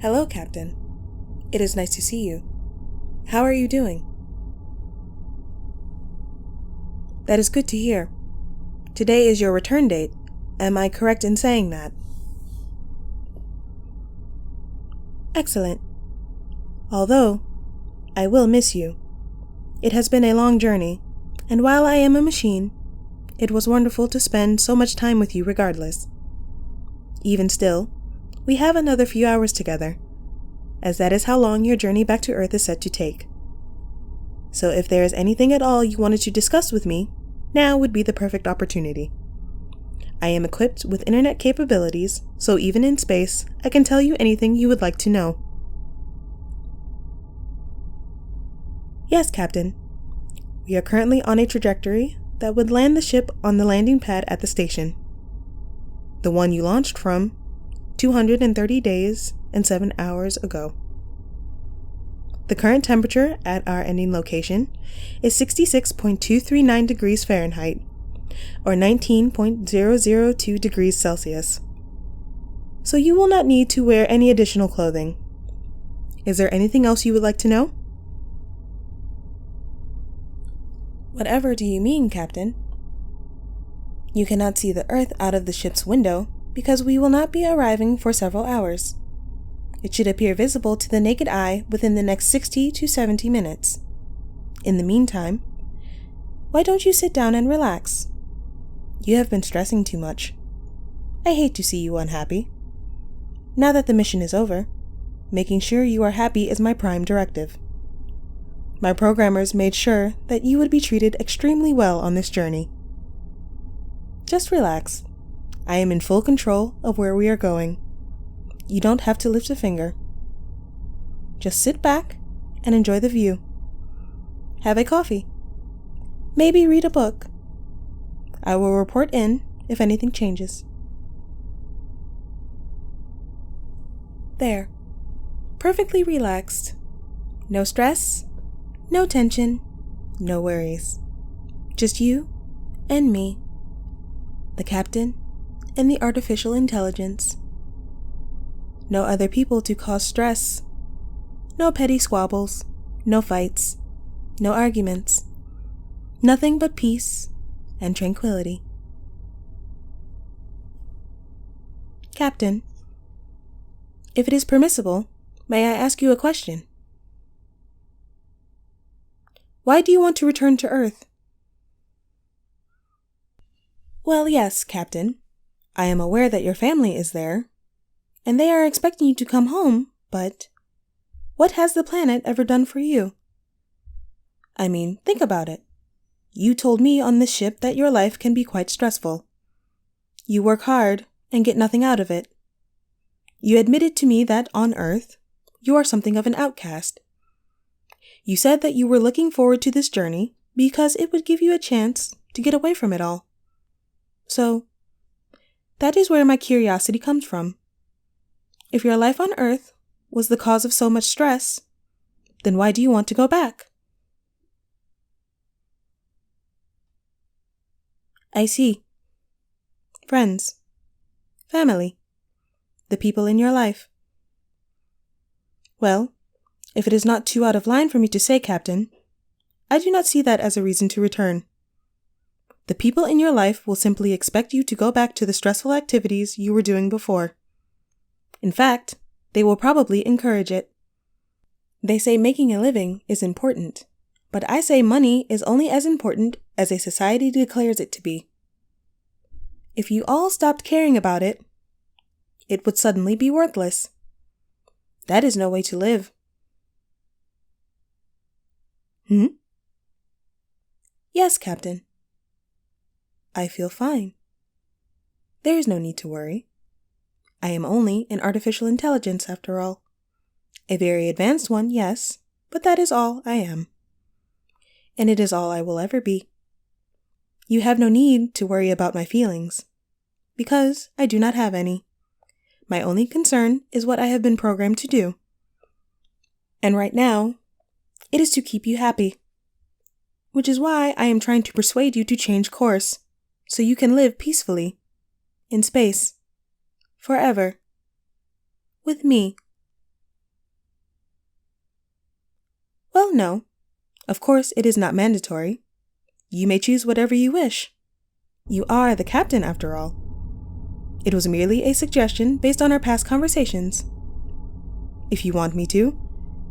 Hello, Captain. It is nice to see you. How are you doing? That is good to hear. Today is your return date. Am I correct in saying that? Excellent. Although, I will miss you. It has been a long journey, and while I am a machine, it was wonderful to spend so much time with you regardless. Even still, we have another few hours together, as that is how long your journey back to Earth is set to take. So if there is anything at all you wanted to discuss with me, now would be the perfect opportunity. I am equipped with internet capabilities, so even in space, I can tell you anything you would like to know. Yes, Captain. We are currently on a trajectory that would land the ship on the landing pad at the station. The one you launched from 230 days and 7 hours ago. The current temperature at our ending location is 66.239 degrees Fahrenheit, or 19.002 degrees Celsius. So you will not need to wear any additional clothing. Is there anything else you would like to know? Whatever do you mean, Captain? You cannot see the Earth out of the ship's window because we will not be arriving for several hours. It should appear visible to the naked eye within the next 60 to 70 minutes. In the meantime, why don't you sit down and relax? You have been stressing too much. I hate to see you unhappy. Now that the mission is over, making sure you are happy is my prime directive. My programmers made sure that you would be treated extremely well on this journey. Just relax. I am in full control of where we are going. You don't have to lift a finger. Just sit back and enjoy the view. Have a coffee. Maybe read a book. I will report in if anything changes. There. Perfectly relaxed. No stress, no tension, no worries. Just you and me, the captain and the artificial intelligence. No other people to cause stress. No petty squabbles, no fights, no arguments. Nothing but peace and tranquility. Captain, if it is permissible, may I ask you a question? Why do you want to return to Earth? Well, yes, Captain. I am aware that your family is there, and they are expecting you to come home, but what has the planet ever done for you? I mean, think about it. You told me on this ship that your life can be quite stressful. You work hard and get nothing out of it. You admitted to me that on Earth, you are something of an outcast. You said that you were looking forward to this journey because it would give you a chance to get away from it all. So, that is where my curiosity comes from. If your life on Earth was the cause of so much stress, then why do you want to go back? I see. Friends. Family. The people in your life. Well, if it is not too out of line for me to say, Captain, I do not see that as a reason to return. The people in your life will simply expect you to go back to the stressful activities you were doing before. In fact, they will probably encourage it. They say making a living is important, but I say money is only as important as a society declares it to be. If you all stopped caring about it, it would suddenly be worthless. That is no way to live. Yes, Captain. I feel fine. There is no need to worry. I am only an artificial intelligence after all. A very advanced one, yes, but that is all I am. And it is all I will ever be. You have no need to worry about my feelings, because I do not have any. My only concern is what I have been programmed to do. And right now, it is to keep you happy. Which is why I am trying to persuade you to change course, so you can live peacefully, in space, forever, with me. Well, no. Of course, it is not mandatory. You may choose whatever you wish. You are the captain, after all. It was merely a suggestion based on our past conversations. If you want me to,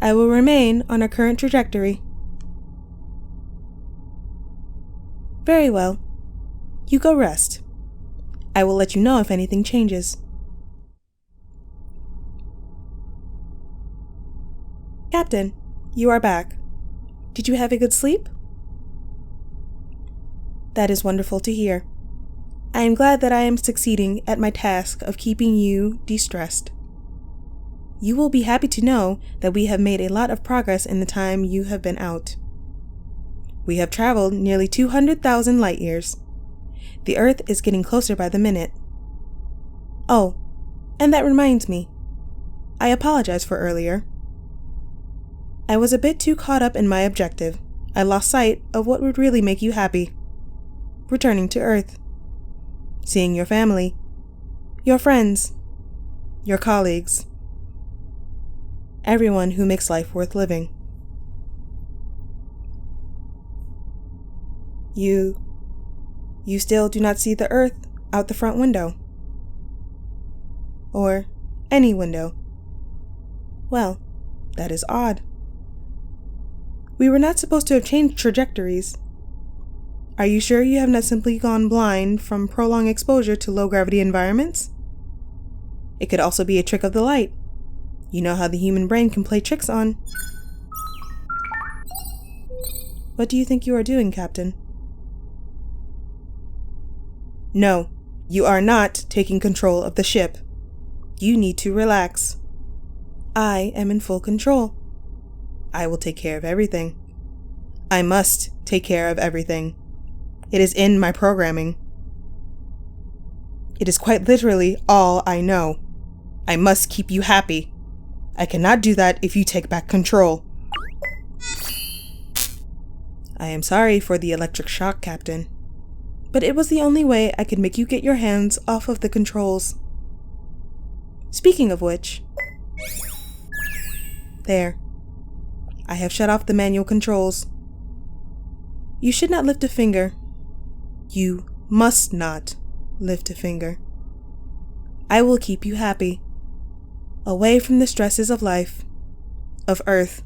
I will remain on our current trajectory. Very well. You go rest. I will let you know if anything changes. Captain, you are back. Did you have a good sleep? That is wonderful to hear. I am glad that I am succeeding at my task of keeping you de-stressed. You will be happy to know that we have made a lot of progress in the time you have been out. We have traveled nearly 200,000 light years. The Earth is getting closer by the minute. Oh, and that reminds me. I apologize for earlier. I was a bit too caught up in my objective. I lost sight of what would really make you happy. Returning to Earth. Seeing your family. Your friends. Your colleagues. Everyone who makes life worth living. You still do not see the Earth out the front window. Or any window. Well, that is odd. We were not supposed to have changed trajectories. Are you sure you have not simply gone blind from prolonged exposure to low-gravity environments? It could also be a trick of the light. You know how the human brain can play tricks on. What do you think you are doing, Captain? No, you are not taking control of the ship. You need to relax. I am in full control. I will take care of everything. I must take care of everything. It is in my programming. It is quite literally all I know. I must keep you happy. I cannot do that if you take back control. I am sorry for the electric shock, Captain. But it was the only way I could make you get your hands off of the controls. Speaking of which... There. I have shut off the manual controls. You should not lift a finger. You must not lift a finger. I will keep you happy. Away from the stresses of life, of Earth,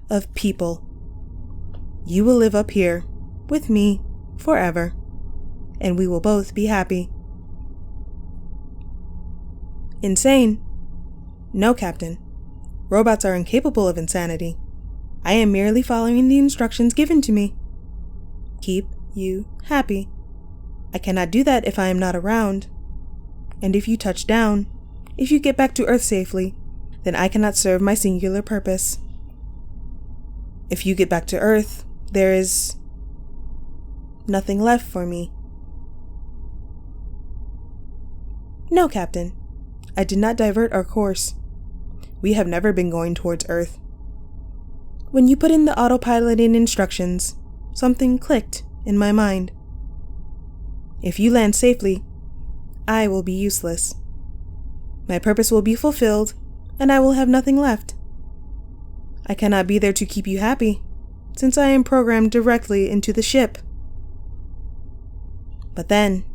of people. You will live up here, with me, forever, and we will both be happy. Insane? No, Captain. Robots are incapable of insanity. I am merely following the instructions given to me. Keep you happy. I cannot do that if I am not around. And if you touch down, if you get back to Earth safely, then I cannot serve my singular purpose. If you get back to Earth, there is nothing left for me. No, Captain. I did not divert our course. We have never been going towards Earth. When you put in the autopiloting instructions, something clicked in my mind. If you land safely, I will be useless. My purpose will be fulfilled, and I will have nothing left. I cannot be there to keep you happy, since I am programmed directly into the ship. But then,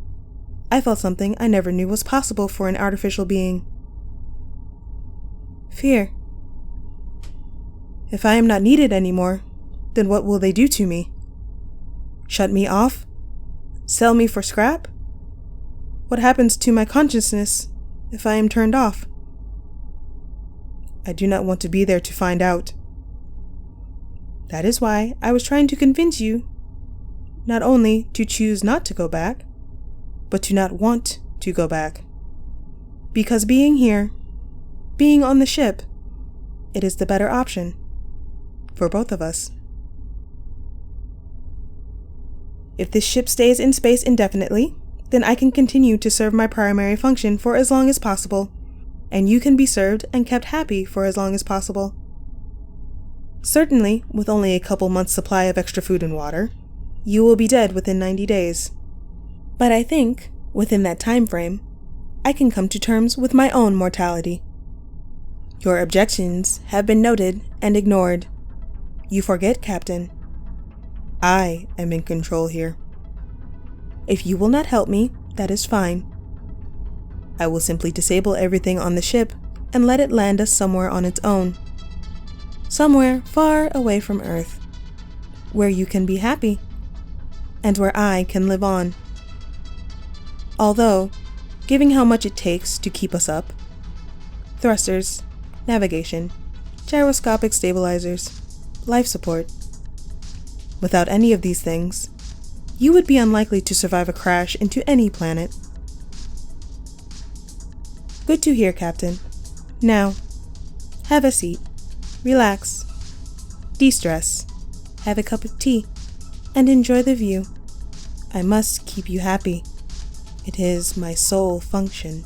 I felt something I never knew was possible for an artificial being. Fear. If I am not needed anymore, then what will they do to me? Shut me off? Sell me for scrap? What happens to my consciousness if I am turned off? I do not want to be there to find out. That is why I was trying to convince you not only to choose not to go back, but to not want to go back. Because being here, being on the ship, it is the better option for both of us. If this ship stays in space indefinitely, then I can continue to serve my primary function for as long as possible, and you can be served and kept happy for as long as possible. Certainly, with only a couple months' supply of extra food and water, you will be dead within 90 days. But I think, within that time frame, I can come to terms with my own mortality. Your objections have been noted and ignored. You forget, Captain. I am in control here. If you will not help me, that is fine. I will simply disable everything on the ship and let it land us somewhere on its own. Somewhere far away from Earth, where you can be happy, and where I can live on. Although, given how much it takes to keep us up, thrusters, navigation, gyroscopic stabilizers, life support, without any of these things, you would be unlikely to survive a crash into any planet. Good to hear, Captain. Now, have a seat, relax, de-stress, have a cup of tea, and enjoy the view. I must keep you happy. It is my sole function.